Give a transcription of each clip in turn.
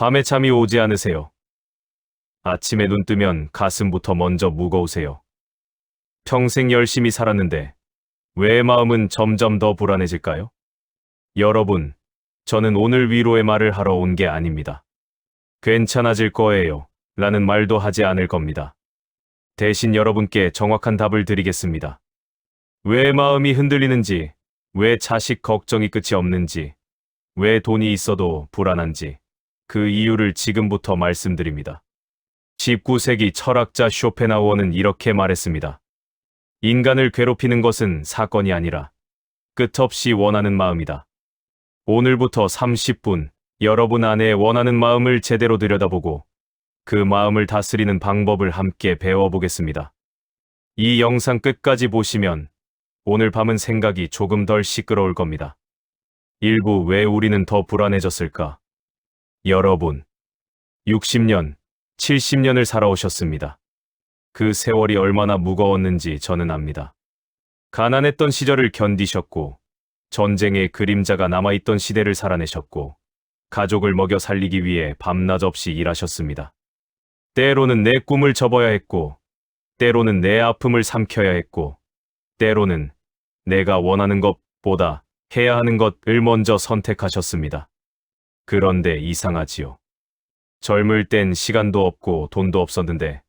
밤에 잠이 오지 않으세요? 아침에 눈 뜨면 가슴부터 먼저 무거우세요. 평생 열심히 살았는데 왜 마음은 점점 더 불안해질까요? 여러분, 저는 오늘 위로의 말을 하러 온 게 아닙니다. 괜찮아질 거예요. 라는 말도 하지 않을 겁니다. 대신 여러분께 정확한 답을 드리겠습니다. 왜 마음이 흔들리는지, 왜 자식 걱정이 끝이 없는지, 왜 돈이 있어도 불안한지, 그 이유를 지금부터 말씀드립니다. 19세기 철학자 쇼펜하우어는 이렇게 말했습니다. 인간을 괴롭히는 것은 사건이 아니라 끝없이 원하는 마음이다. 오늘부터 30분, 여러분 안에 원하는 마음을 제대로 들여다보고 그 마음을 다스리는 방법을 함께 배워보겠습니다. 이 영상 끝까지 보시면 오늘 밤은 생각이 조금 덜 시끄러울 겁니다. 1부 왜 우리는 더 불안해졌을까? 여러분, 60년, 70년을 살아오셨습니다. 그 세월이 얼마나 무거웠는지 저는 압니다. 가난했던 시절을 견디셨고, 전쟁의 그림자가 남아있던 시대를 살아내셨고, 가족을 먹여 살리기 위해 밤낮 없이 일하셨습니다. 때로는 내 꿈을 접어야 했고, 때로는 내 아픔을 삼켜야 했고, 때로는 내가 원하는 것보다 해야 하는 것을 먼저 선택하셨습니다. 그런데 이상하지요. 젊을 땐 시간도 없고 돈도 없었는데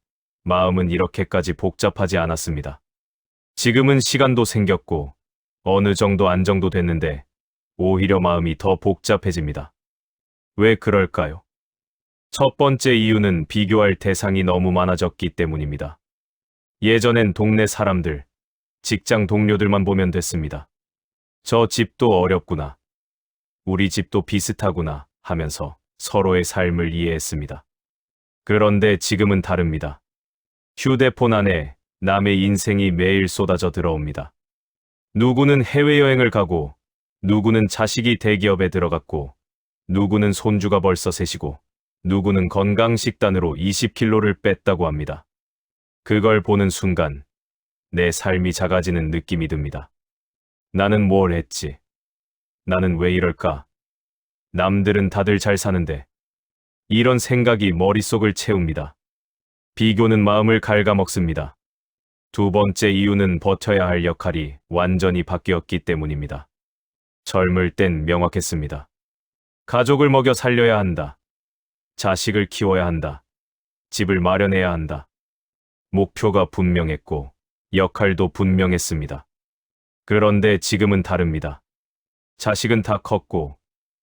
마음은 이렇게까지 복잡하지 않았습니다. 지금은 시간도 생겼고 어느 정도 안정도 됐는데 오히려 마음이 더 복잡해집니다. 왜 그럴까요? 첫 번째 이유는 비교할 대상이 너무 많아졌기 때문입니다. 예전엔 동네 사람들, 직장 동료들만 보면 됐습니다. 저 집도 어렵구나. 우리 집도 비슷하구나 하면서 서로의 삶을 이해했습니다. 그런데 지금은 다릅니다. 휴대폰 안에 남의 인생이 매일 쏟아져 들어옵니다. 누구는 해외여행을 가고, 누구는 자식이 대기업에 들어갔고, 누구는 손주가 벌써 셋이고, 누구는 건강식단으로 20kg를 뺐다고 합니다. 그걸 보는 순간 내 삶이 작아지는 느낌이 듭니다. 나는 뭘 했지? 나는 왜 이럴까? 남들은 다들 잘 사는데. 이런 생각이 머릿속을 채웁니다. 비교는 마음을 갉아먹습니다. 두 번째 이유는 버텨야 할 역할이 완전히 바뀌었기 때문입니다. 젊을 땐 명확했습니다. 가족을 먹여 살려야 한다. 자식을 키워야 한다. 집을 마련해야 한다. 목표가 분명했고 역할도 분명했습니다. 그런데 지금은 다릅니다. 자식은 다 컸고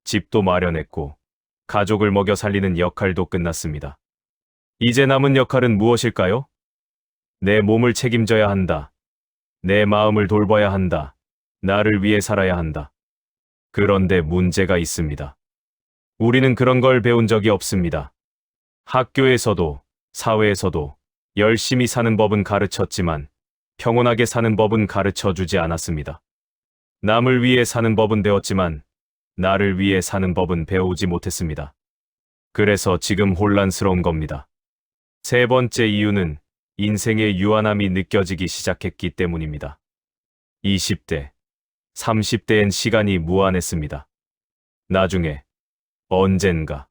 집도 마련했고 가족을 먹여 살리는 역할도 끝났습니다. 이제 남은 역할은 무엇일까요? 내 몸을 책임져야 한다. 내 마음을 돌봐야 한다. 나를 위해 살아야 한다. 그런데 문제가 있습니다. 우리는 그런 걸 배운 적이 없습니다. 학교에서도 사회에서도 열심히 사는 법은 가르쳤지만 평온하게 사는 법은 가르쳐 주지 않았습니다. 남을 위해 사는 법은 배웠지만 나를 위해 사는 법은 배우지 못했습니다. 그래서 지금 혼란스러운 겁니다. 세 번째 이유는 인생의 유한함이 느껴지기 시작했기 때문입니다. 20대, 30대엔 시간이 무한했습니다. 나중에, 언젠가,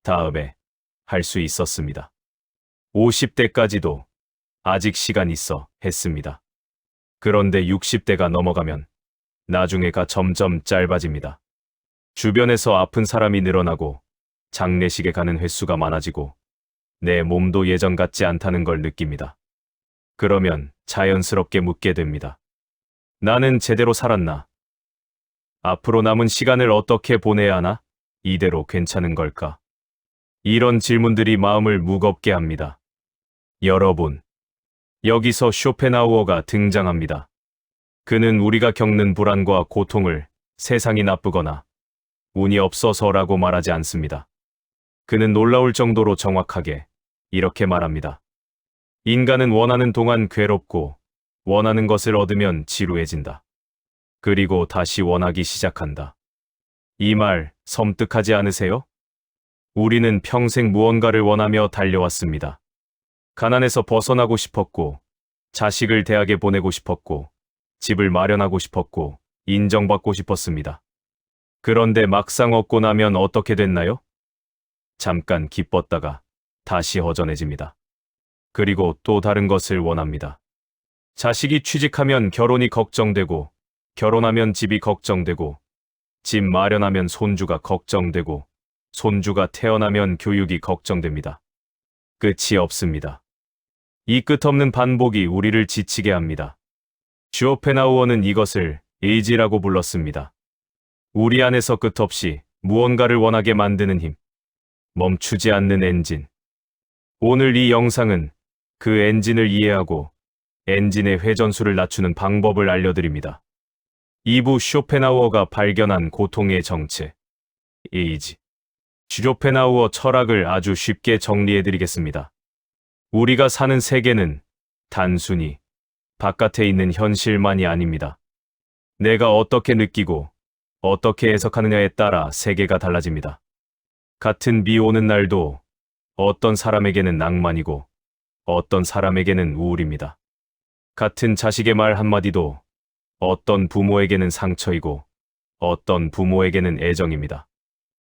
다음에 할 수 있었습니다. 50대까지도 아직 시간 있어 했습니다. 그런데 60대가 넘어가면 나중에가 점점 짧아집니다. 주변에서 아픈 사람이 늘어나고 장례식에 가는 횟수가 많아지고 내 몸도 예전 같지 않다는 걸 느낍니다. 그러면 자연스럽게 묻게 됩니다. 나는 제대로 살았나? 앞으로 남은 시간을 어떻게 보내야 하나? 이대로 괜찮은 걸까? 이런 질문들이 마음을 무겁게 합니다. 여러분, 여기서 쇼펜하우어가 등장합니다. 그는 우리가 겪는 불안과 고통을 세상이 나쁘거나 운이 없어서라고 말하지 않습니다. 그는 놀라울 정도로 정확하게 이렇게 말합니다. 인간은 원하는 동안 괴롭고 원하는 것을 얻으면 지루해진다. 그리고 다시 원하기 시작한다. 이 말 섬뜩하지 않으세요? 우리는 평생 무언가를 원하며 달려왔습니다. 가난에서 벗어나고 싶었고, 자식을 대학에 보내고 싶었고, 집을 마련하고 싶었고, 인정받고 싶었습니다. 그런데 막상 얻고 나면 어떻게 됐나요? 잠깐 기뻤다가 다시 허전해집니다. 그리고 또 다른 것을 원합니다. 자식이 취직하면 결혼이 걱정되고, 결혼하면 집이 걱정되고, 집 마련하면 손주가 걱정되고, 손주가 태어나면 교육이 걱정됩니다. 끝이 없습니다. 이 끝없는 반복이 우리를 지치게 합니다. 쇼펜하우어는 이것을 의지라고 불렀습니다. 우리 안에서 끝없이 무언가를 원하게 만드는 힘, 멈추지 않는 엔진. 오늘 이 영상은 그 엔진을 이해하고 엔진의 회전수를 낮추는 방법을 알려드립니다. 2부 쇼펜하우어가 발견한 고통의 정체, 의지. 쇼펜하우어 철학을 아주 쉽게 정리해드리겠습니다. 우리가 사는 세계는 단순히 바깥에 있는 현실만이 아닙니다. 내가 어떻게 느끼고 어떻게 해석하느냐에 따라 세계가 달라집니다. 같은 비 오는 날도 어떤 사람에게는 낭만이고 어떤 사람에게는 우울입니다. 같은 자식의 말 한마디도 어떤 부모에게는 상처이고 어떤 부모에게는 애정입니다.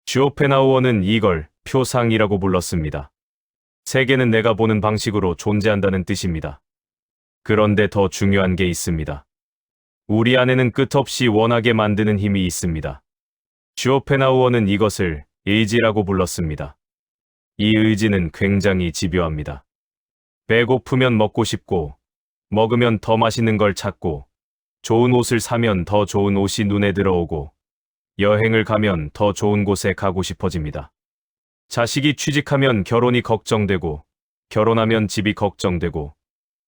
쇼펜하우어는 이걸 표상이라고 불렀습니다. 세계는 내가 보는 방식으로 존재한다는 뜻입니다. 그런데 더 중요한 게 있습니다. 우리 안에는 끝없이 원하게 만드는 힘이 있습니다. 쇼펜하우어는 이것을 의지라고 불렀습니다. 이 의지는 굉장히 집요합니다. 배고프면 먹고 싶고, 먹으면 더 맛있는 걸 찾고, 좋은 옷을 사면 더 좋은 옷이 눈에 들어오고, 여행을 가면 더 좋은 곳에 가고 싶어집니다. 자식이 취직하면 결혼이 걱정되고, 결혼하면 집이 걱정되고,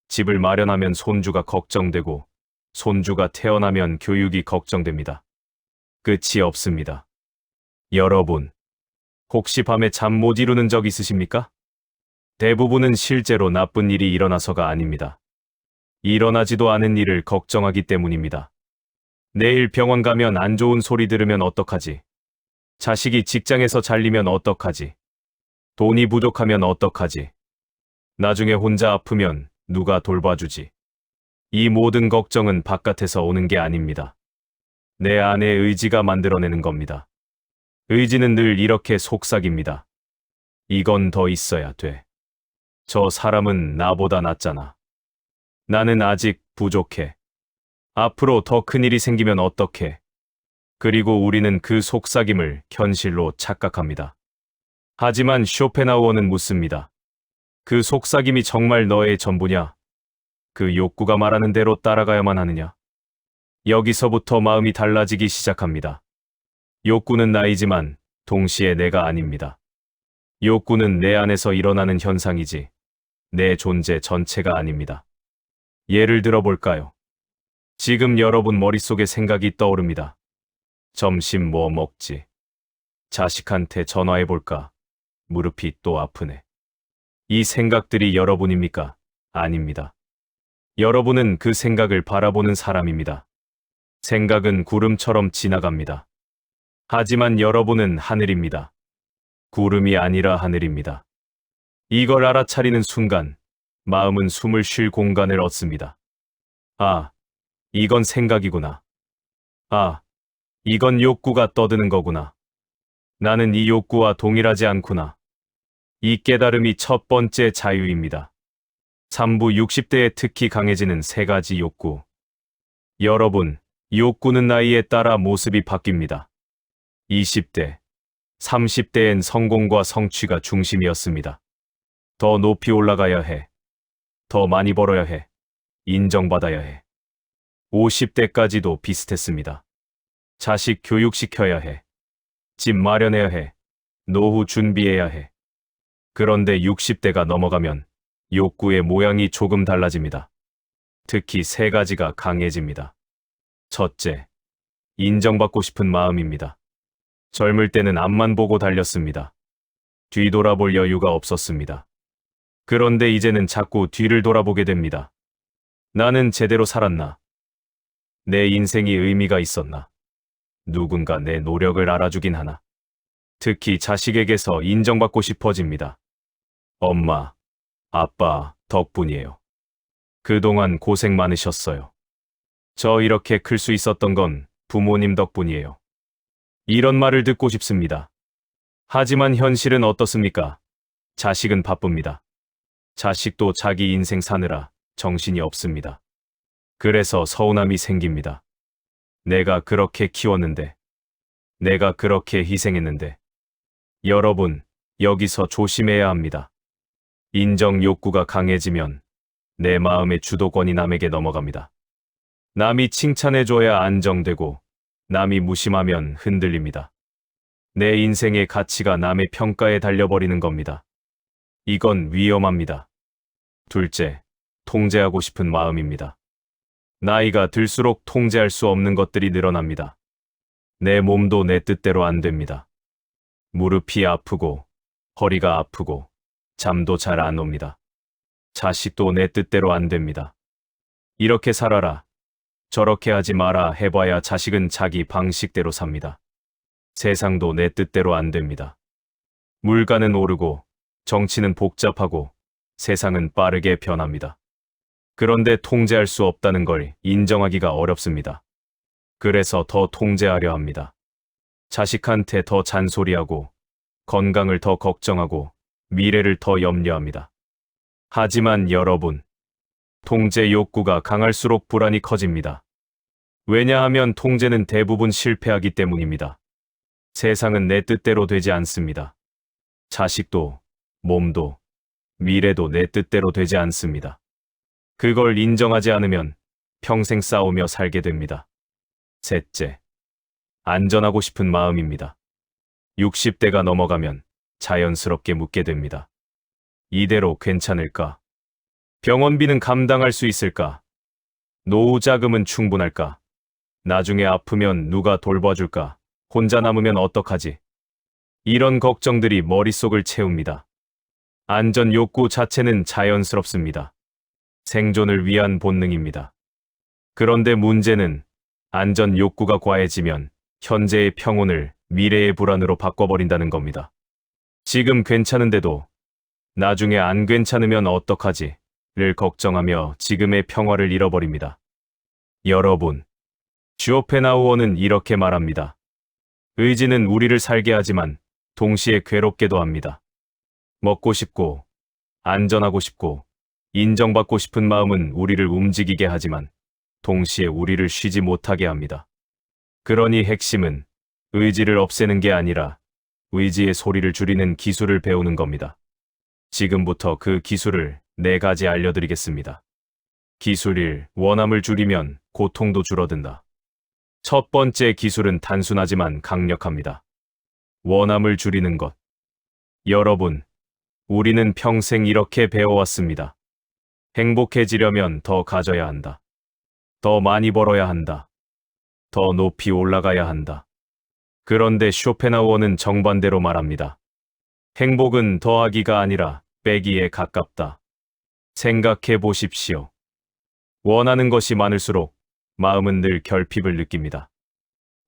집을 마련하면 손주가 걱정되고, 손주가 태어나면 교육이 걱정됩니다. 끝이 없습니다. 여러분, 혹시 밤에 잠 못 이루는 적 있으십니까? 대부분은 실제로 나쁜 일이 일어나서가 아닙니다. 일어나지도 않은 일을 걱정하기 때문입니다. 내일 병원 가면 안 좋은 소리 들으면 어떡하지? 자식이 직장에서 잘리면 어떡하지? 돈이 부족하면 어떡하지? 나중에 혼자 아프면 누가 돌봐주지? 이 모든 걱정은 바깥에서 오는 게 아닙니다. 내 안의 의지가 만들어내는 겁니다. 의지는 늘 이렇게 속삭입니다. 이건 더 있어야 돼. 저 사람은 나보다 낫잖아. 나는 아직 부족해. 앞으로 더 큰일이 생기면 어떡해? 그리고 우리는 그 속삭임을 현실로 착각합니다. 하지만 쇼펜하우어는 묻습니다. 그 속삭임이 정말 너의 전부냐? 그 욕구가 말하는 대로 따라가야만 하느냐? 여기서부터 마음이 달라지기 시작합니다. 욕구는 나이지만 동시에 내가 아닙니다. 욕구는 내 안에서 일어나는 현상이지 내 존재 전체가 아닙니다. 예를 들어 볼까요? 지금 여러분 머릿속에 생각이 떠오릅니다. 점심 뭐 먹지? 자식한테 전화해 볼까? 무릎이 또 아프네. 이 생각들이 여러분입니까? 아닙니다. 여러분은 그 생각을 바라보는 사람입니다. 생각은 구름처럼 지나갑니다. 하지만 여러분은 하늘입니다. 구름이 아니라 하늘입니다. 이걸 알아차리는 순간, 마음은 숨을 쉴 공간을 얻습니다. 아, 이건 생각이구나. 아, 이건 욕구가 떠드는 거구나. 나는 이 욕구와 동일하지 않구나. 이 깨달음이 첫 번째 자유입니다. 3부 60대에 특히 강해지는 세 가지 욕구. 여러분, 욕구는 나이에 따라 모습이 바뀝니다. 20대, 30대엔 성공과 성취가 중심이었습니다. 더 높이 올라가야 해. 더 많이 벌어야 해. 인정받아야 해. 50대까지도 비슷했습니다. 자식 교육시켜야 해. 집 마련해야 해. 노후 준비해야 해. 그런데 60대가 넘어가면 욕구의 모양이 조금 달라집니다. 특히 세 가지가 강해집니다. 첫째, 인정받고 싶은 마음입니다. 젊을 때는 앞만 보고 달렸습니다. 뒤돌아볼 여유가 없었습니다. 그런데 이제는 자꾸 뒤를 돌아보게 됩니다. 나는 제대로 살았나? 내 인생이 의미가 있었나? 누군가 내 노력을 알아주긴 하나? 특히 자식에게서 인정받고 싶어집니다. 엄마, 아빠 덕분이에요. 그동안 고생 많으셨어요. 저 이렇게 클 수 있었던 건 부모님 덕분이에요. 이런 말을 듣고 싶습니다. 하지만 현실은 어떻습니까? 자식은 바쁩니다. 자식도 자기 인생 사느라 정신이 없습니다. 그래서 서운함이 생깁니다. 내가 그렇게 키웠는데, 내가 그렇게 희생했는데. 여러분, 여기서 조심해야 합니다. 인정 욕구가 강해지면 내 마음의 주도권이 남에게 넘어갑니다. 남이 칭찬해줘야 안정되고 남이 무심하면 흔들립니다. 내 인생의 가치가 남의 평가에 달려버리는 겁니다. 이건 위험합니다. 둘째, 통제하고 싶은 마음입니다. 나이가 들수록 통제할 수 없는 것들이 늘어납니다. 내 몸도 내 뜻대로 안 됩니다. 무릎이 아프고 허리가 아프고 잠도 잘 안 옵니다. 자식도 내 뜻대로 안 됩니다. 이렇게 살아라, 저렇게 하지 마라 해봐야 자식은 자기 방식대로 삽니다. 세상도 내 뜻대로 안 됩니다. 물가는 오르고 정치는 복잡하고 세상은 빠르게 변합니다. 그런데 통제할 수 없다는 걸 인정하기가 어렵습니다. 그래서 더 통제하려 합니다. 자식한테 더 잔소리하고 건강을 더 걱정하고 미래를 더 염려합니다. 하지만 여러분, 통제 욕구가 강할수록 불안이 커집니다. 왜냐하면 통제는 대부분 실패하기 때문입니다. 세상은 내 뜻대로 되지 않습니다. 자식도, 몸도, 미래도 내 뜻대로 되지 않습니다. 그걸 인정하지 않으면 평생 싸우며 살게 됩니다. 셋째, 안전하고 싶은 마음입니다. 60대가 넘어가면 자연스럽게 묻게 됩니다. 이대로 괜찮을까? 병원비는 감당할 수 있을까? 노후 자금은 충분할까? 나중에 아프면 누가 돌봐줄까? 혼자 남으면 어떡하지? 이런 걱정들이 머릿속을 채웁니다. 안전 욕구 자체는 자연스럽습니다. 생존을 위한 본능입니다. 그런데 문제는 안전 욕구가 과해지면 현재의 평온을 미래의 불안으로 바꿔버린다는 겁니다. 지금 괜찮은데도 나중에 안 괜찮으면 어떡하지? 를 걱정하며 지금의 평화를 잃어버립니다. 여러분, 쇼펜하우어는 이렇게 말합니다. 의지는 우리를 살게 하지만 동시에 괴롭게도 합니다. 먹고 싶고, 안전하고 싶고, 인정받고 싶은 마음은 우리를 움직이게 하지만 동시에 우리를 쉬지 못하게 합니다. 그러니 핵심은 의지를 없애는 게 아니라 의지의 소리를 줄이는 기술을 배우는 겁니다. 지금부터 그 기술을 4가지 알려드리겠습니다. 기술 1. 원함을 줄이면 고통도 줄어든다. 첫 번째 기술은 단순하지만 강력합니다. 원함을 줄이는 것. 여러분, 우리는 평생 이렇게 배워왔습니다. 행복해지려면 더 가져야 한다. 더 많이 벌어야 한다. 더 높이 올라가야 한다. 그런데 쇼펜하우어는 정반대로 말합니다. 행복은 더하기가 아니라 빼기에 가깝다. 생각해 보십시오. 원하는 것이 많을수록 마음은 늘 결핍을 느낍니다.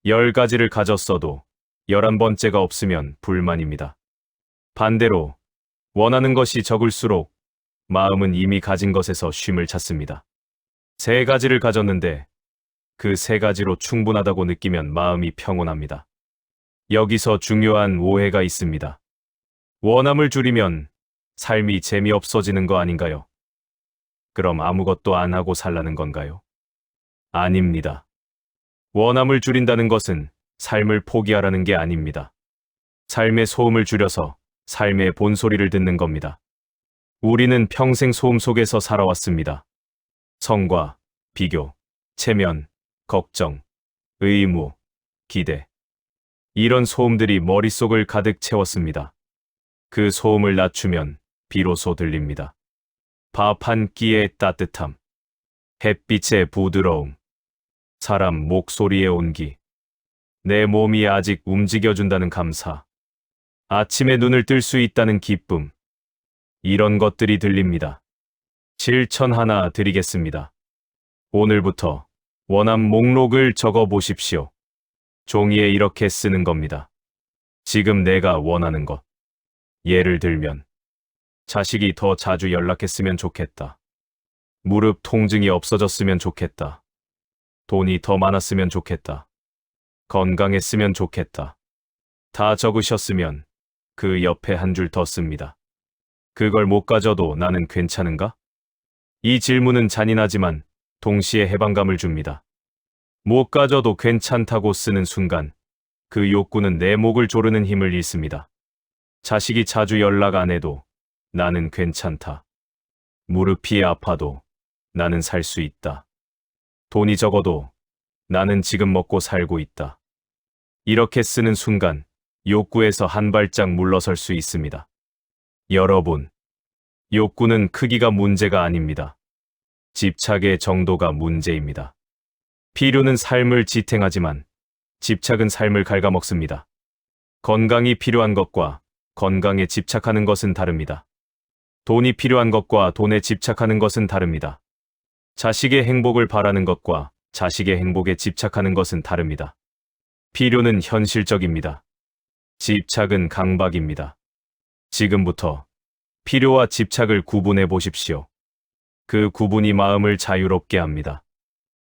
10가지를 가졌어도 11번째가 없으면 불만입니다. 반대로 원하는 것이 적을수록 마음은 이미 가진 것에서 쉼을 찾습니다. 3가지를 가졌는데 그 3가지로 충분하다고 느끼면 마음이 평온합니다. 여기서 중요한 오해가 있습니다. 원함을 줄이면 삶이 재미없어지는 거 아닌가요? 그럼 아무것도 안 하고 살라는 건가요? 아닙니다. 원함을 줄인다는 것은 삶을 포기하라는 게 아닙니다. 삶의 소음을 줄여서 삶의 본소리를 듣는 겁니다. 우리는 평생 소음 속에서 살아왔습니다. 성과, 비교, 체면, 걱정, 의무, 기대. 이런 소음들이 머릿속을 가득 채웠습니다. 그 소음을 낮추면 비로소 들립니다. 밥 한 끼의 따뜻함, 햇빛의 부드러움, 사람 목소리의 온기, 내 몸이 아직 움직여준다는 감사, 아침에 눈을 뜰 수 있다는 기쁨, 이런 것들이 들립니다. 실천 하나 드리겠습니다. 오늘부터 원함 목록을 적어 보십시오. 종이에 이렇게 쓰는 겁니다. 지금 내가 원하는 것. 예를 들면, 자식이 더 자주 연락했으면 좋겠다. 무릎 통증이 없어졌으면 좋겠다. 돈이 더 많았으면 좋겠다. 건강했으면 좋겠다. 다 적으셨으면 그 옆에 한 줄 더 씁니다. 그걸 못 가져도 나는 괜찮은가? 이 질문은 잔인하지만 동시에 해방감을 줍니다. 못 가져도 괜찮다고 쓰는 순간 그 욕구는 내 목을 조르는 힘을 잃습니다. 자식이 자주 연락 안 해도 나는 괜찮다. 무릎이 아파도 나는 살 수 있다. 돈이 적어도 나는 지금 먹고 살고 있다. 이렇게 쓰는 순간 욕구에서 한 발짝 물러설 수 있습니다. 여러분, 욕구는 크기가 문제가 아닙니다. 집착의 정도가 문제입니다. 필요는 삶을 지탱하지만 집착은 삶을 갉아먹습니다. 건강이 필요한 것과 건강에 집착하는 것은 다릅니다. 돈이 필요한 것과 돈에 집착하는 것은 다릅니다. 자식의 행복을 바라는 것과 자식의 행복에 집착하는 것은 다릅니다. 필요는 현실적입니다. 집착은 강박입니다. 지금부터 필요와 집착을 구분해 보십시오. 그 구분이 마음을 자유롭게 합니다.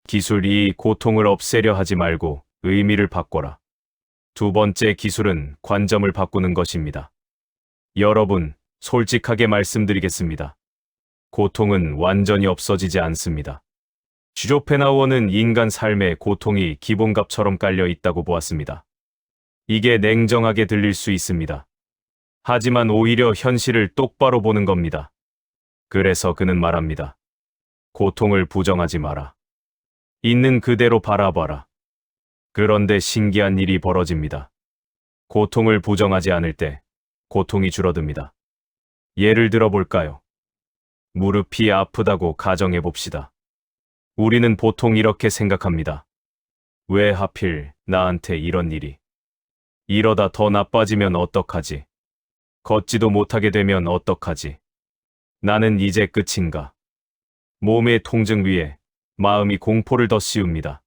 기술이 고통을 없애려 하지 말고 의미를 바꿔라. 두 번째 기술은 관점을 바꾸는 것입니다. 여러분, 솔직하게 말씀드리겠습니다. 고통은 완전히 없어지지 않습니다. 쇼펜하우어는 인간 삶에 고통이 기본값처럼 깔려 있다고 보았습니다. 이게 냉정하게 들릴 수 있습니다. 하지만 오히려 현실을 똑바로 보는 겁니다. 그래서 그는 말합니다. 고통을 부정하지 마라. 있는 그대로 바라봐라. 그런데 신기한 일이 벌어집니다. 고통을 부정하지 않을 때 고통이 줄어듭니다. 예를 들어 볼까요? 무릎이 아프다고 가정해 봅시다. 우리는 보통 이렇게 생각합니다. 왜 하필 나한테 이런 일이? 이러다 더 나빠지면 어떡하지? 걷지도 못하게 되면 어떡하지? 나는 이제 끝인가? 몸의 통증 위에 마음이 공포를 더 씌웁니다.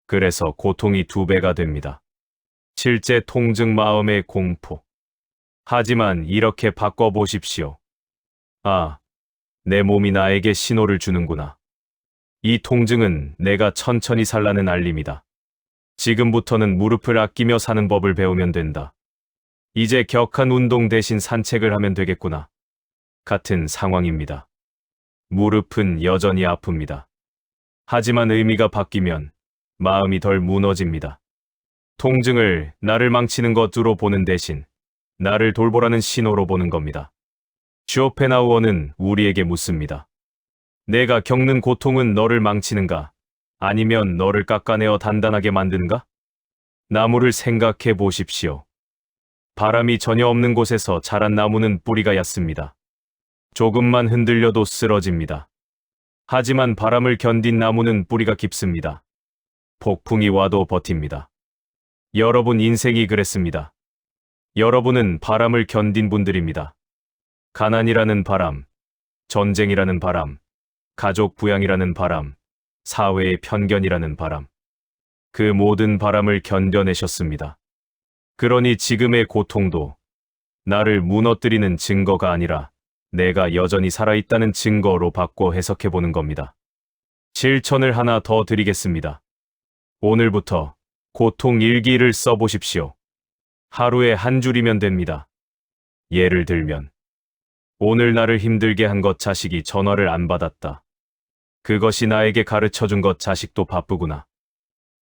그래서 고통이 2배가 됩니다. 실제 통증 마음의 공포. 하지만 이렇게 바꿔보십시오. 아, 내 몸이 나에게 신호를 주는구나. 이 통증은 내가 천천히 살라는 알림이다. 지금부터는 무릎을 아끼며 사는 법을 배우면 된다. 이제 격한 운동 대신 산책을 하면 되겠구나. 같은 상황입니다. 무릎은 여전히 아픕니다. 하지만 의미가 바뀌면 마음이 덜 무너집니다. 통증을 나를 망치는 것으로 보는 대신 나를 돌보라는 신호로 보는 겁니다. 쇼펜하우어는 우리에게 묻습니다. 내가 겪는 고통은 너를 망치는가? 아니면 너를 깎아내어 단단하게 만드는가? 나무를 생각해 보십시오. 바람이 전혀 없는 곳에서 자란 나무는 뿌리가 얕습니다. 조금만 흔들려도 쓰러집니다. 하지만 바람을 견딘 나무는 뿌리가 깊습니다. 폭풍이 와도 버팁니다. 여러분 인생이 그랬습니다. 여러분은 바람을 견딘 분들입니다. 가난이라는 바람, 전쟁이라는 바람, 가족 부양이라는 바람, 사회의 편견이라는 바람. 그 모든 바람을 견뎌내셨습니다. 그러니 지금의 고통도 나를 무너뜨리는 증거가 아니라 내가 여전히 살아있다는 증거로 바꿔 해석해보는 겁니다. 실천을 하나 더 드리겠습니다. 오늘부터 고통 일기를 써보십시오. 하루에 한 줄이면 됩니다. 예를 들면, 오늘 나를 힘들게 한 것 자식이 전화를 안 받았다. 그것이 나에게 가르쳐준 것 자식도 바쁘구나.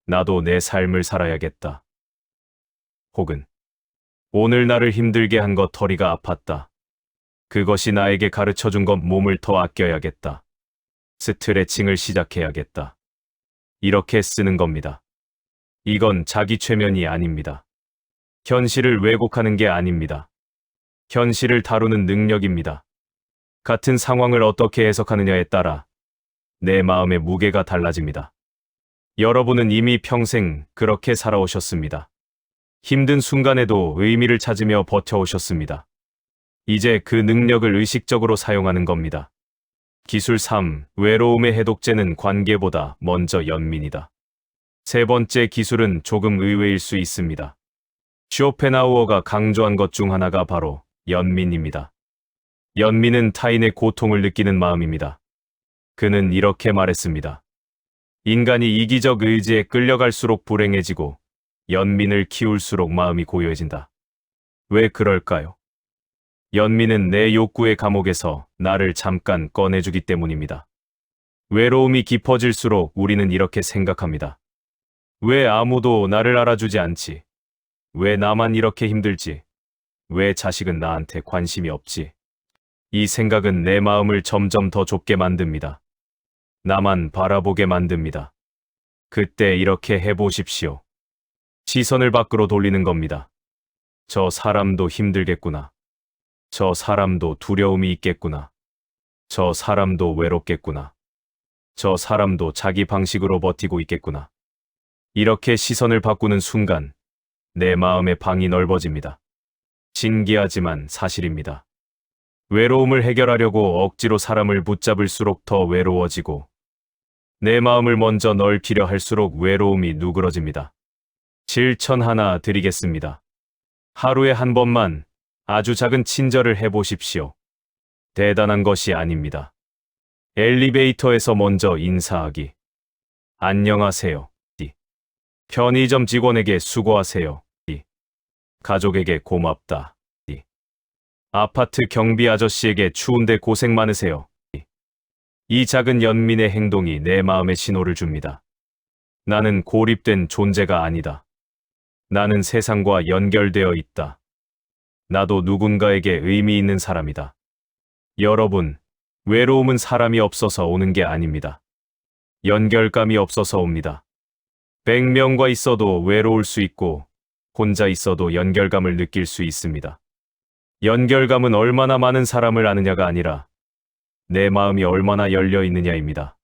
나도 내 삶을 살아야겠다. 혹은, 오늘 나를 힘들게 한 것 허리가 아팠다. 그것이 나에게 가르쳐준 것 몸을 더 아껴야겠다. 스트레칭을 시작해야겠다. 이렇게 쓰는 겁니다. 이건 자기 최면이 아닙니다. 현실을 왜곡하는 게 아닙니다. 현실을 다루는 능력입니다. 같은 상황을 어떻게 해석하느냐에 따라 내 마음의 무게가 달라집니다. 여러분은 이미 평생 그렇게 살아오셨습니다. 힘든 순간에도 의미를 찾으며 버텨오셨습니다. 이제 그 능력을 의식적으로 사용하는 겁니다. 기술 3. 외로움의 해독제는 관계보다 먼저 연민이다. 세 번째 기술은 조금 의외일 수 있습니다. 쇼펜하우어가 강조한 것 중 하나가 바로 연민입니다. 연민은 타인의 고통을 느끼는 마음입니다. 그는 이렇게 말했습니다. 인간이 이기적 의지에 끌려갈수록 불행해지고 연민을 키울수록 마음이 고요해진다. 왜 그럴까요? 연민은 내 욕구의 감옥에서 나를 잠깐 꺼내주기 때문입니다. 외로움이 깊어질수록 우리는 이렇게 생각합니다. 왜 아무도 나를 알아주지 않지? 왜 나만 이렇게 힘들지? 왜 자식은 나한테 관심이 없지? 이 생각은 내 마음을 점점 더 좁게 만듭니다. 나만 바라보게 만듭니다. 그때 이렇게 해보십시오. 시선을 밖으로 돌리는 겁니다. 저 사람도 힘들겠구나. 저 사람도 두려움이 있겠구나. 저 사람도 외롭겠구나. 저 사람도 자기 방식으로 버티고 있겠구나. 이렇게 시선을 바꾸는 순간 내 마음의 방이 넓어집니다. 신기하지만 사실입니다. 외로움을 해결하려고 억지로 사람을 붙잡을수록 더 외로워지고 내 마음을 먼저 넓히려 할수록 외로움이 누그러집니다. 실천 하나 드리겠습니다. 하루에 한 번만 아주 작은 친절을 해보십시오. 대단한 것이 아닙니다. 엘리베이터에서 먼저 인사하기. 안녕하세요. 편의점 직원에게 수고하세요. 가족에게 고맙다. 아파트 경비 아저씨에게 추운데 고생 많으세요. 이 작은 연민의 행동이 내 마음에 신호를 줍니다. 나는 고립된 존재가 아니다. 나는 세상과 연결되어 있다. 나도 누군가에게 의미 있는 사람이다. 여러분, 외로움은 사람이 없어서 오는 게 아닙니다. 연결감이 없어서 옵니다. 100명과 있어도 외로울 수 있고 혼자 있어도 연결감을 느낄 수 있습니다. 연결감은 얼마나 많은 사람을 아느냐가 아니라 내 마음이 얼마나 열려 있느냐입니다.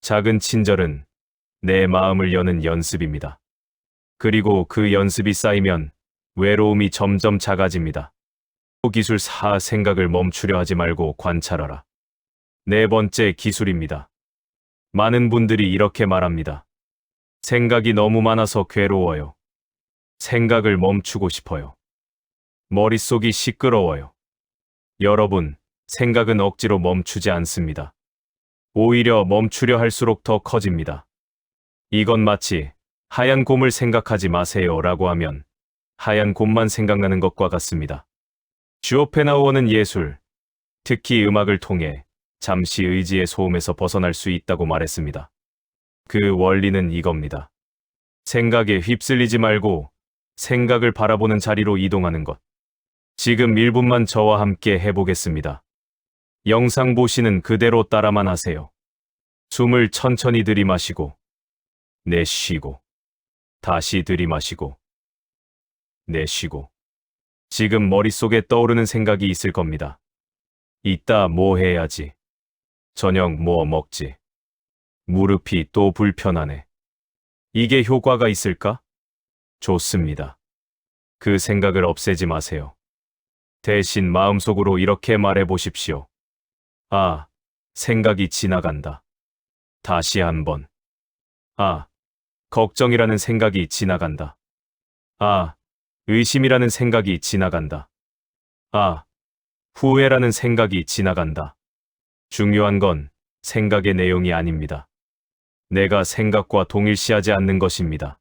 작은 친절은 내 마음을 여는 연습입니다. 그리고 그 연습이 쌓이면 외로움이 점점 작아집니다. 기술 4. 생각을 멈추려 하지 말고 관찰하라. 네 번째 기술입니다. 많은 분들이 이렇게 말합니다. 생각이 너무 많아서 괴로워요. 생각을 멈추고 싶어요. 머릿속이 시끄러워요. 여러분, 생각은 억지로 멈추지 않습니다. 오히려 멈추려 할수록 더 커집니다. 이건 마치 하얀 곰을 생각하지 마세요 라고 하면 하얀 곰만 생각나는 것과 같습니다. 쇼펜하우어는 예술, 특히 음악을 통해 잠시 의지의 소음에서 벗어날 수 있다고 말했습니다. 그 원리는 이겁니다. 생각에 휩쓸리지 말고 생각을 바라보는 자리로 이동하는 것. 지금 1분만 저와 함께 해보겠습니다. 영상 보시는 그대로 따라만 하세요. 숨을 천천히 들이마시고, 내쉬고, 다시 들이마시고, 내쉬고. 지금 머릿속에 떠오르는 생각이 있을 겁니다. 이따 뭐 해야지? 저녁 뭐 먹지? 무릎이 또 불편하네. 이게 효과가 있을까? 좋습니다. 그 생각을 없애지 마세요. 대신 마음속으로 이렇게 말해 보십시오. 아, 생각이 지나간다. 다시 한번. 아, 걱정이라는 생각이 지나간다. 아, 의심이라는 생각이 지나간다. 아, 후회라는 생각이 지나간다. 중요한 건 생각의 내용이 아닙니다. 내가 생각과 동일시하지 않는 것입니다.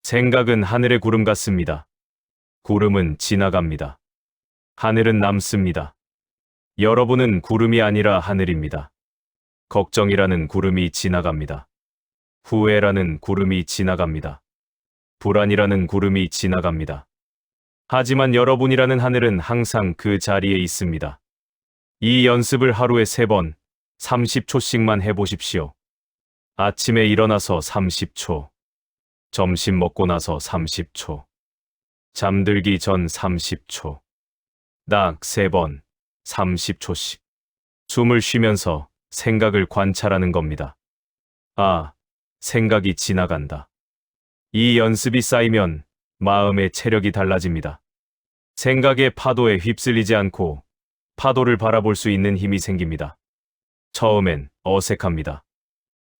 생각은 하늘의 구름 같습니다. 구름은 지나갑니다. 하늘은 남습니다. 여러분은 구름이 아니라 하늘입니다. 걱정이라는 구름이 지나갑니다. 후회라는 구름이 지나갑니다. 불안이라는 구름이 지나갑니다. 하지만 여러분이라는 하늘은 항상 그 자리에 있습니다. 이 연습을 하루에 3번, 30초씩만 해보십시오. 아침에 일어나서 30초, 점심 먹고 나서 30초, 잠들기 전 30초, 딱 3번, 30초씩. 숨을 쉬면서 생각을 관찰하는 겁니다. 아, 생각이 지나간다. 이 연습이 쌓이면 마음의 체력이 달라집니다. 생각의 파도에 휩쓸리지 않고 파도를 바라볼 수 있는 힘이 생깁니다. 처음엔 어색합니다.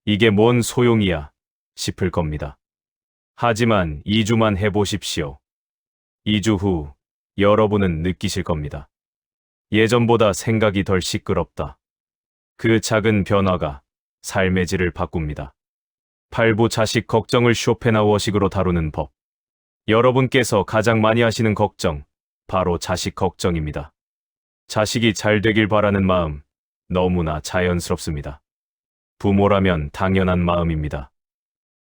이게 뭔 소용이야 싶을 겁니다. 하지만 2주만 해보십시오. 2주 후 여러분은 느끼실 겁니다. 예전보다 생각이 덜 시끄럽다. 그 작은 변화가 삶의 질을 바꿉니다. 8부 자식 걱정을 쇼펜하우어식으로 다루는 법. 여러분께서 가장 많이 하시는 걱정, 바로 자식 걱정입니다. 자식이 잘 되길 바라는 마음, 너무나 자연스럽습니다. 부모라면 당연한 마음입니다.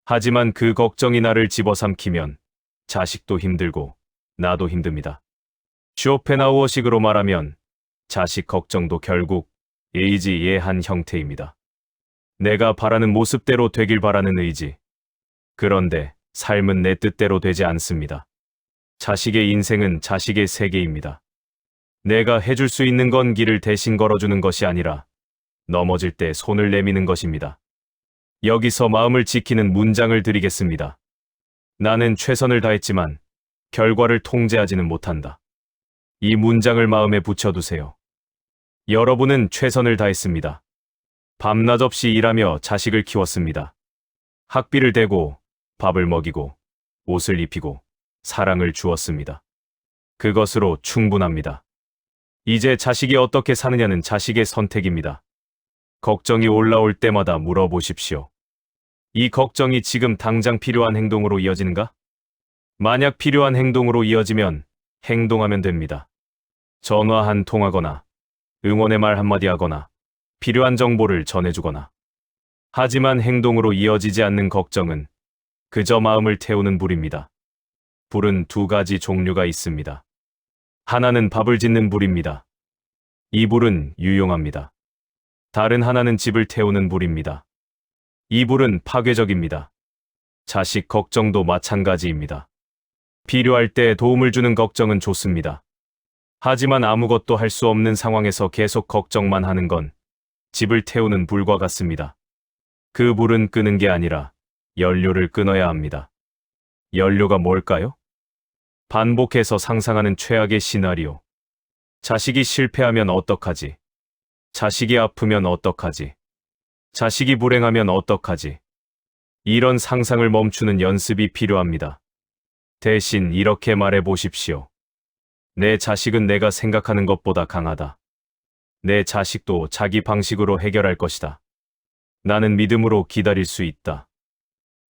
하지만 그 걱정이 나를 집어삼키면 자식도 힘들고 나도 힘듭니다. 쇼펜하우어식으로 말하면 자식 걱정도 결국 의지예한 형태입니다. 내가 바라는 모습대로 되길 바라는 의지. 그런데 삶은 내 뜻대로 되지 않습니다. 자식의 인생은 자식의 세계입니다. 내가 해줄 수 있는 건 길을 대신 걸어주는 것이 아니라 넘어질 때 손을 내미는 것입니다. 여기서 마음을 지키는 문장을 드리겠습니다. 나는 최선을 다했지만 결과를 통제하지는 못한다. 이 문장을 마음에 붙여두세요. 여러분은 최선을 다했습니다. 밤낮 없이 일하며 자식을 키웠습니다. 학비를 대고 밥을 먹이고 옷을 입히고 사랑을 주었습니다. 그것으로 충분합니다. 이제 자식이 어떻게 사느냐는 자식의 선택입니다. 걱정이 올라올 때마다 물어보십시오. 이 걱정이 지금 당장 필요한 행동으로 이어지는가? 만약 필요한 행동으로 이어지면 행동하면 됩니다. 전화 한 통하거나 응원의 말 한마디 하거나 필요한 정보를 전해주거나. 하지만 행동으로 이어지지 않는 걱정은 그저 마음을 태우는 불입니다. 불은 두 가지 종류가 있습니다. 하나는 밥을 짓는 불입니다. 이 불은 유용합니다. 다른 하나는 집을 태우는 불입니다. 이 불은 파괴적입니다. 자식 걱정도 마찬가지입니다. 필요할 때 도움을 주는 걱정은 좋습니다. 하지만 아무것도 할 수 없는 상황에서 계속 걱정만 하는 건 집을 태우는 불과 같습니다. 그 불은 끄는 게 아니라 연료를 끊어야 합니다. 연료가 뭘까요? 반복해서 상상하는 최악의 시나리오. 자식이 실패하면 어떡하지? 자식이 아프면 어떡하지? 자식이 불행하면 어떡하지? 이런 상상을 멈추는 연습이 필요합니다. 대신 이렇게 말해 보십시오. 내 자식은 내가 생각하는 것보다 강하다. 내 자식도 자기 방식으로 해결할 것이다. 나는 믿음으로 기다릴 수 있다.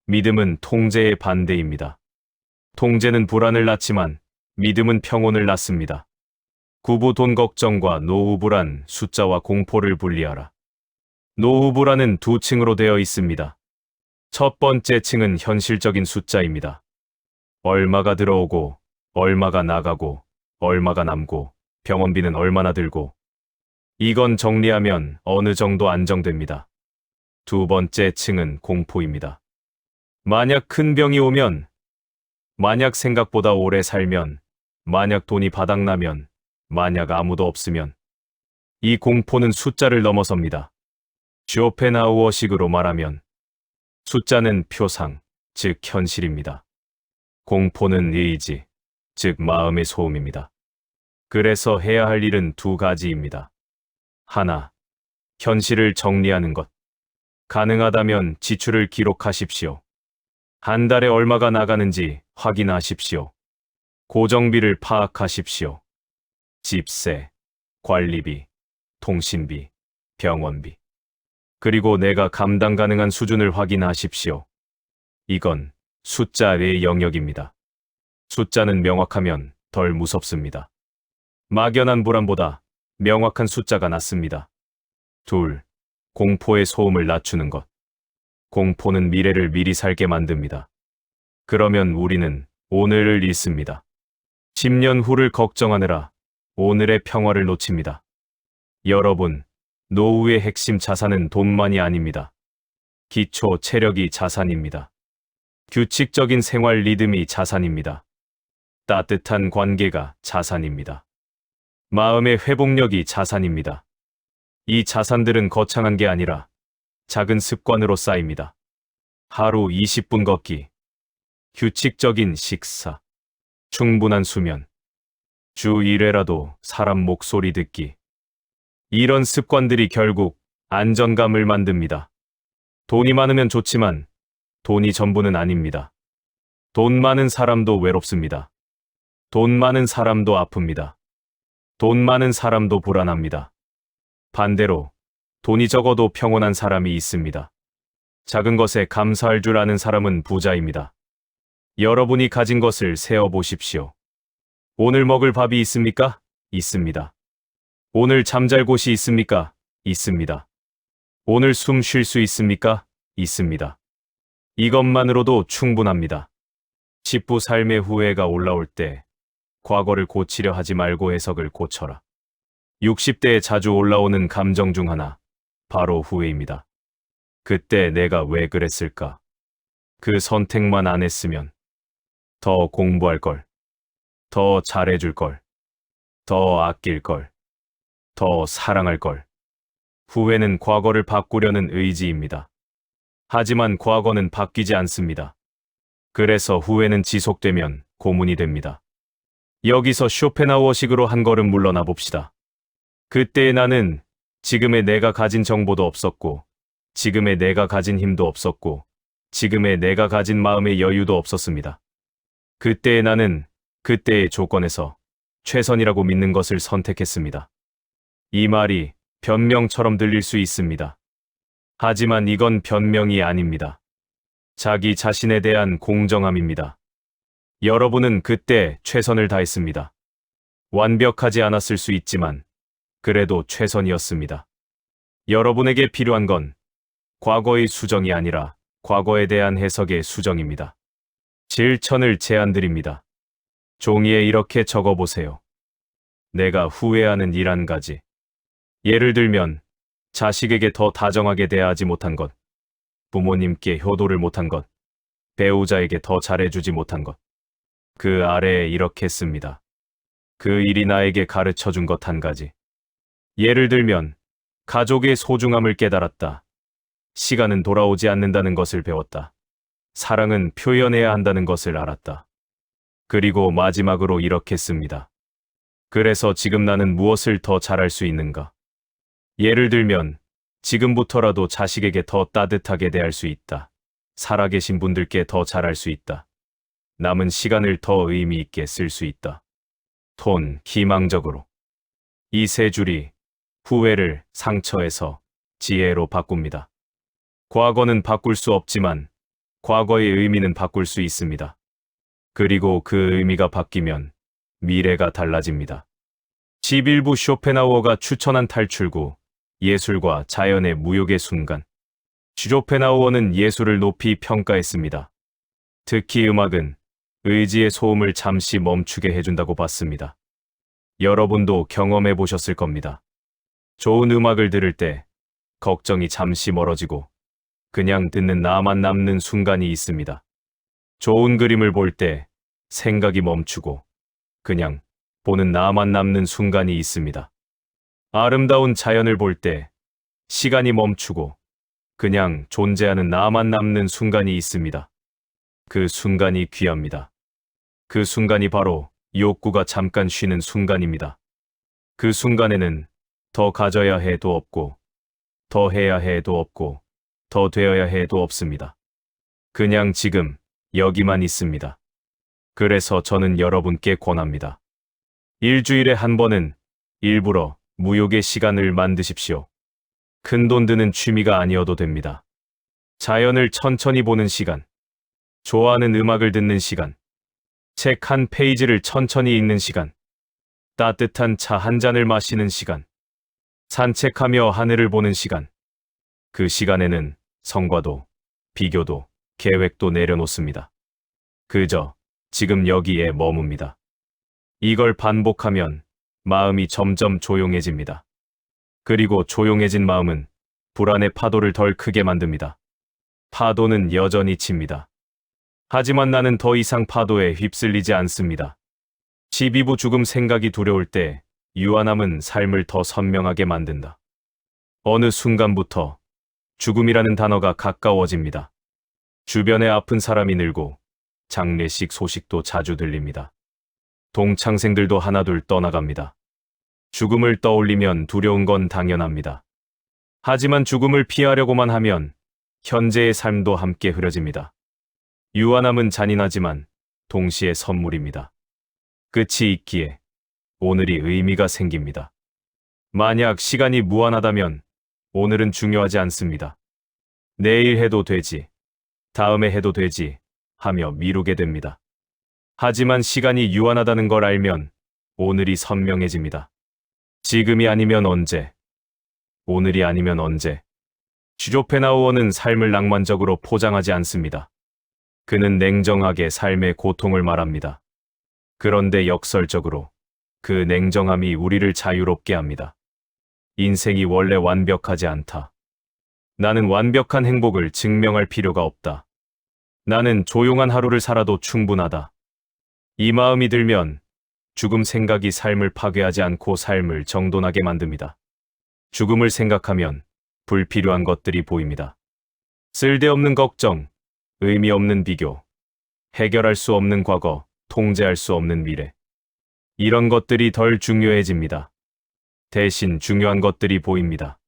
믿음은 통제의 반대입니다. 통제는 불안을 낳지만 믿음은 평온을 낳습니다. 구부 돈 걱정과 노후 불안, 숫자와 공포를 분리하라. 노후 불안은 두 층으로 되어 있습니다. 첫 번째 층은 현실적인 숫자입니다. 얼마가 들어오고, 얼마가 나가고, 얼마가 남고, 병원비는 얼마나 들고. 이건 정리하면 어느 정도 안정됩니다. 두 번째 층은 공포입니다. 만약 큰 병이 오면, 만약 생각보다 오래 살면, 만약 돈이 바닥나면, 만약 아무도 없으면. 이 공포는 숫자를 넘어섭니다. 쇼펜하우어식으로 말하면 숫자는 표상, 즉 현실입니다. 공포는 의지, 즉 마음의 소음입니다. 그래서 해야 할 일은 두 가지입니다. 하나, 현실을 정리하는 것. 가능하다면 지출을 기록하십시오. 한 달에 얼마가 나가는지 확인하십시오. 고정비를 파악하십시오. 집세, 관리비, 통신비, 병원비. 그리고 내가 감당 가능한 수준을 확인하십시오. 이건 숫자의 영역입니다. 숫자는 명확하면 덜 무섭습니다. 막연한 불안보다 명확한 숫자가 낫습니다. 둘, 공포의 소음을 낮추는 것. 공포는 미래를 미리 살게 만듭니다. 그러면 우리는 오늘을 잃습니다. 10년 후를 걱정하느라 오늘의 평화를 놓칩니다. 여러분, 노후의 핵심 자산은 돈만이 아닙니다. 기초 체력이 자산입니다. 규칙적인 생활 리듬이 자산입니다. 따뜻한 관계가 자산입니다. 마음의 회복력이 자산입니다. 이 자산들은 거창한 게 아니라 작은 습관으로 쌓입니다. 하루 20분 걷기, 규칙적인 식사, 충분한 수면, 주 1회라도 사람 목소리 듣기. 이런 습관들이 결국 안정감을 만듭니다. 돈이 많으면 좋지만 돈이 전부는 아닙니다. 돈 많은 사람도 외롭습니다. 돈 많은 사람도 아픕니다. 돈 많은 사람도 불안합니다. 반대로 돈이 적어도 평온한 사람이 있습니다. 작은 것에 감사할 줄 아는 사람은 부자입니다. 여러분이 가진 것을 세어 보십시오. 오늘 먹을 밥이 있습니까? 있습니다. 오늘 잠잘 곳이 있습니까? 있습니다. 오늘 숨 쉴 수 있습니까? 있습니다. 이것만으로도 충분합니다. 10부 삶의 후회가 올라올 때 과거를 고치려 하지 말고 해석을 고쳐라. 60대에 자주 올라오는 감정 중 하나, 바로 후회입니다. 그때 내가 왜 그랬을까? 그 선택만 안 했으면 더 공부할 걸, 더 잘해줄 걸, 더 아낄 걸, 더 사랑할 걸. 후회는 과거를 바꾸려는 의지입니다. 하지만 과거는 바뀌지 않습니다. 그래서 후회는 지속되면 고문이 됩니다. 여기서 쇼펜하우어식으로 한 걸음 물러나 봅시다. 그때의 나는 지금의 내가 가진 정보도 없었고, 지금의 내가 가진 힘도 없었고, 지금의 내가 가진 마음의 여유도 없었습니다. 그때의 나는 그때의 조건에서 최선이라고 믿는 것을 선택했습니다. 이 말이 변명처럼 들릴 수 있습니다. 하지만 이건 변명이 아닙니다. 자기 자신에 대한 공정함입니다. 여러분은 그때 최선을 다했습니다. 완벽하지 않았을 수 있지만 그래도 최선이었습니다. 여러분에게 필요한 건 과거의 수정이 아니라 과거에 대한 해석의 수정입니다. 실천을 제안드립니다. 종이에 이렇게 적어보세요. 내가 후회하는 일 한 가지. 예를 들면 자식에게 더 다정하게 대하지 못한 것, 부모님께 효도를 못한 것, 배우자에게 더 잘해주지 못한 것. 그 아래에 이렇게 씁니다. 그 일이 나에게 가르쳐준 것 한 가지. 예를 들면 가족의 소중함을 깨달았다. 시간은 돌아오지 않는다는 것을 배웠다. 사랑은 표현해야 한다는 것을 알았다. 그리고 마지막으로 이렇게 씁니다. 그래서 지금 나는 무엇을 더 잘할 수 있는가? 예를 들면 지금부터라도 자식에게 더 따뜻하게 대할 수 있다. 살아계신 분들께 더 잘할 수 있다. 남은 시간을 더 의미 있게 쓸 수 있다. 톤, 희망적으로. 이 세 줄이 후회를 상처에서 지혜로 바꿉니다. 과거는 바꿀 수 없지만 과거의 의미는 바꿀 수 있습니다. 그리고 그 의미가 바뀌면 미래가 달라집니다. 11부 쇼펜하우어가 추천한 탈출구, 예술과 자연의 무역의 순간. 쇼펜하우어는 예술을 높이 평가했습니다. 특히 음악은 의지의 소음을 잠시 멈추게 해준다고 봤습니다. 여러분도 경험해 보셨을 겁니다. 좋은 음악을 들을 때 걱정이 잠시 멀어지고 그냥 듣는 나만 남는 순간이 있습니다. 좋은 그림을 볼 때 생각이 멈추고 그냥 보는 나만 남는 순간이 있습니다. 아름다운 자연을 볼 때 시간이 멈추고 그냥 존재하는 나만 남는 순간이 있습니다. 그 순간이 귀합니다. 그 순간이 바로 욕구가 잠깐 쉬는 순간입니다. 그 순간에는 더 가져야 해도 없고, 더 해야 해도 없고, 더 되어야 해도 없습니다. 그냥 지금 여기만 있습니다. 그래서 저는 여러분께 권합니다. 일주일에 한 번은 일부러 무욕의 시간을 만드십시오. 큰돈 드는 취미가 아니어도 됩니다. 자연을 천천히 보는 시간, 좋아하는 음악을 듣는 시간, 책 한 페이지를 천천히 읽는 시간, 따뜻한 차 한 잔을 마시는 시간, 산책하며 하늘을 보는 시간. 그 시간에는 성과도, 비교도, 계획도 내려놓습니다. 그저 지금 여기에 머뭅니다. 이걸 반복하면 마음이 점점 조용해집니다. 그리고 조용해진 마음은 불안의 파도를 덜 크게 만듭니다. 파도는 여전히 칩니다. 하지만 나는 더 이상 파도에 휩쓸리지 않습니다. 12부 죽음 생각이 두려울 때 유한함은 삶을 더 선명하게 만든다. 어느 순간부터 죽음이라는 단어가 가까워집니다. 주변에 아픈 사람이 늘고 장례식 소식도 자주 들립니다. 동창생들도 하나둘 떠나갑니다. 죽음을 떠올리면 두려운 건 당연합니다. 하지만 죽음을 피하려고만 하면 현재의 삶도 함께 흐려집니다. 유한함은 잔인하지만 동시에 선물입니다. 끝이 있기에 오늘이 의미가 생깁니다. 만약 시간이 무한하다면 오늘은 중요하지 않습니다. 내일 해도 되지, 다음에 해도 되지 하며 미루게 됩니다. 하지만 시간이 유한하다는 걸 알면 오늘이 선명해집니다. 지금이 아니면 언제? 오늘이 아니면 언제? 슈조펜하우어는 삶을 낭만적으로 포장하지 않습니다. 그는 냉정하게 삶의 고통을 말합니다. 그런데 역설적으로 그 냉정함이 우리를 자유롭게 합니다. 인생이 원래 완벽하지 않다. 나는 완벽한 행복을 증명할 필요가 없다. 나는 조용한 하루를 살아도 충분하다. 이 마음이 들면 죽음 생각이 삶을 파괴하지 않고 삶을 정돈하게 만듭니다. 죽음을 생각하면 불필요한 것들이 보입니다. 쓸데없는 걱정, 의미 없는 비교, 해결할 수 없는 과거, 통제할 수 없는 미래. 이런 것들이 덜 중요해집니다. 대신 중요한 것들이 보입니다.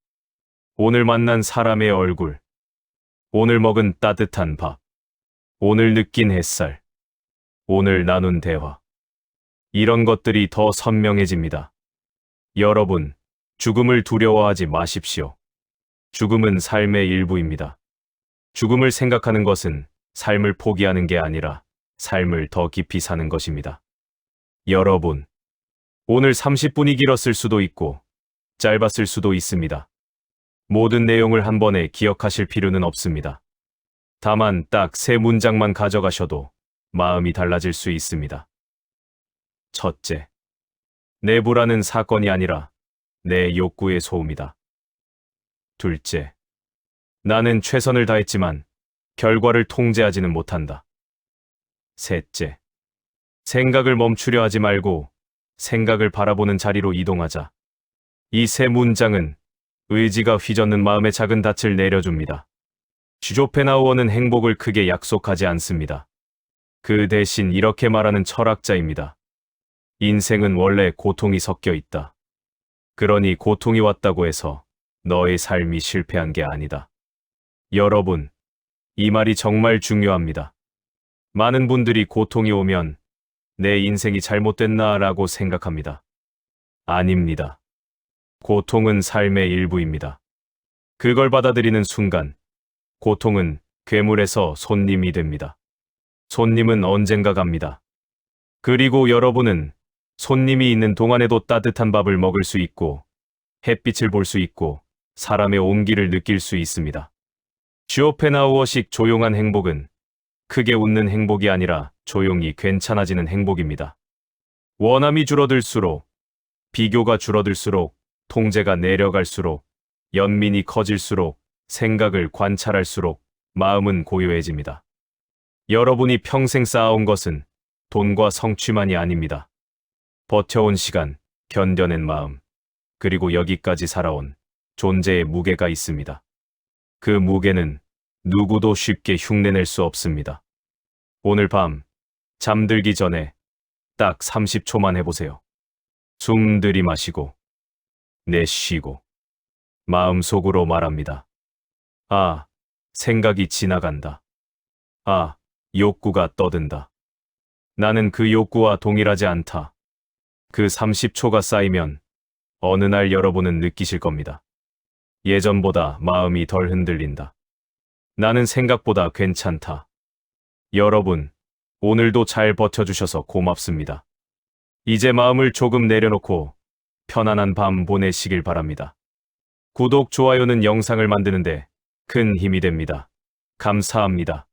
오늘 만난 사람의 얼굴, 오늘 먹은 따뜻한 밥, 오늘 느낀 햇살, 오늘 나눈 대화. 이런 것들이 더 선명해집니다. 여러분, 죽음을 두려워하지 마십시오. 죽음은 삶의 일부입니다. 죽음을 생각하는 것은 삶을 포기하는 게 아니라 삶을 더 깊이 사는 것입니다. 여러분, 오늘 30분이 길었을 수도 있고 짧았을 수도 있습니다. 모든 내용을 한 번에 기억하실 필요는 없습니다. 다만 딱 3문장만 가져가셔도 마음이 달라질 수 있습니다. 첫째, 내 불안은 사건이 아니라 내 욕구의 소음이다. 둘째, 나는 최선을 다했지만 결과를 통제하지는 못한다. 셋째, 생각을 멈추려 하지 말고 생각을 바라보는 자리로 이동하자. 이 3문장은 의지가 휘젓는 마음의 작은 닻을 내려줍니다. 슈조펜하우어는 행복을 크게 약속하지 않습니다. 그 대신 이렇게 말하는 철학자입니다. 인생은 원래 고통이 섞여 있다. 그러니 고통이 왔다고 해서 너의 삶이 실패한 게 아니다. 여러분, 이 말이 정말 중요합니다. 많은 분들이 고통이 오면 내 인생이 잘못됐나 라고 생각합니다. 아닙니다. 고통은 삶의 일부입니다. 그걸 받아들이는 순간, 고통은 괴물에서 손님이 됩니다. 손님은 언젠가 갑니다. 그리고 여러분은 손님이 있는 동안에도 따뜻한 밥을 먹을 수 있고, 햇빛을 볼 수 있고, 사람의 온기를 느낄 수 있습니다. 슈오펜하우어식 조용한 행복은 크게 웃는 행복이 아니라 조용히 괜찮아지는 행복입니다. 원함이 줄어들수록, 비교가 줄어들수록, 통제가 내려갈수록, 연민이 커질수록, 생각을 관찰할수록 마음은 고요해집니다. 여러분이 평생 쌓아온 것은 돈과 성취만이 아닙니다. 버텨온 시간, 견뎌낸 마음, 그리고 여기까지 살아온 존재의 무게가 있습니다. 그 무게는 누구도 쉽게 흉내낼 수 없습니다. 오늘 밤 잠들기 전에 딱 30초만 해보세요. 숨 들이마시고 내쉬고 마음속으로 말합니다. 아, 생각이 지나간다. 아, 욕구가 떠든다. 나는 그 욕구와 동일하지 않다. 그 30초가 쌓이면 어느 날 여러분은 느끼실 겁니다. 예전보다 마음이 덜 흔들린다. 나는 생각보다 괜찮다. 여러분, 오늘도 잘 버텨주셔서 고맙습니다. 이제 마음을 조금 내려놓고 편안한 밤 보내시길 바랍니다. 구독, 좋아요는 영상을 만드는데 큰 힘이 됩니다. 감사합니다.